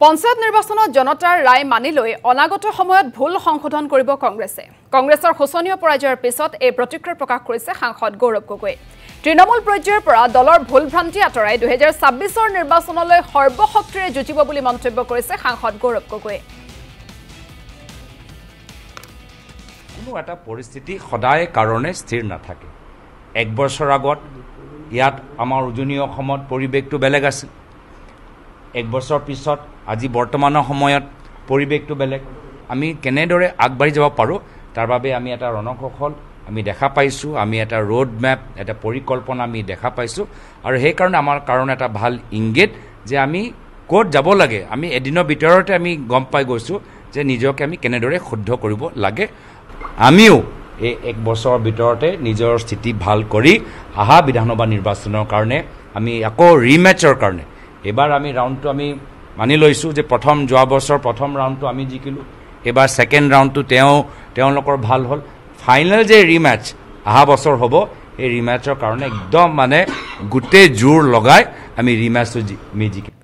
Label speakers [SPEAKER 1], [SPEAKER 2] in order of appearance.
[SPEAKER 1] পঞ্চায়ত নিৰ্বাচনত জনতাৰ ৰায় মানি লৈ অনাগত সময়ত ভুল সংশোধন কৰিব কংগ্ৰেছে। কংগ্ৰেছৰ শোচনীয় পৰাজয়ৰ পিছত এই প্ৰতিক্ৰিয়া প্ৰকাশ কৰিছে সাংসদ গৌৰৱ গগৈ। তৃণমূল পৰ্যায়ৰ পৰা দলৰ ভুল ভ্ৰান্তি আঁতৰাই 2026ৰ নিৰ্বাচনলৈ সৰ্বশক্তিৰে যুঁজিব বুলি মন্তব্য কৰিছে সাংসদ গৌৰৱ গগৈ।
[SPEAKER 2] কোনো এটা পৰিস্থিতি সদায় কাৰণে স্থিৰ নাথাকে। এক বছৰ আগত ইয়াত আমাৰ উজনি অসমত পৰিৱেশটো বেলেগ আছিল। এক বছৰ পিছত আজি বৰ্তমানৰ সময়ত পৰিৱেশটো বেলেগ। আমি কেনেদৰে আগবাঢ়ি যাব পাৰোঁ তাৰ বাবে আমি এটা ৰণকৌশল আমি দেখা পাইছোঁ, আমি এটা ৰোড মেপ, এটা পৰিকল্পনা আমি দেখা পাইছোঁ। আৰু সেইকাৰণে আমাৰ কাৰণে এটা ভাল ইংগিত যে আমি ক'ত যাব লাগে। আমি এদিনৰ ভিতৰতে আমি গম পাই গৈছোঁ যে নিজকে আমি কেনেদৰে শুদ্ধ কৰিব লাগে। আমিও এই এক বছৰৰ ভিতৰতে নিজৰ স্থিতি ভাল কৰি অহা বিধানসভা নিৰ্বাচনৰ কাৰণে আমি আকৌ ৰিমেটচৰ কাৰণে এবাৰ আমি ৰাউণ্ডটো আমি মানি লৈছোঁ যে যোৱা বছৰ প্ৰথম ৰাউণ্ডটো আমি জিকিলোঁ, এবাৰ ছেকেণ্ড ৰাউণ্ডটো তেওঁলোকৰ ভাল হ'ল। ফাইনেল যে ৰিমেটচ অহা বছৰ হ'ব, এই ৰিমেটচৰ কাৰণে একদম গোটেই জোৰ লগাই আমি ৰিমেটচটো আমি জিকিম।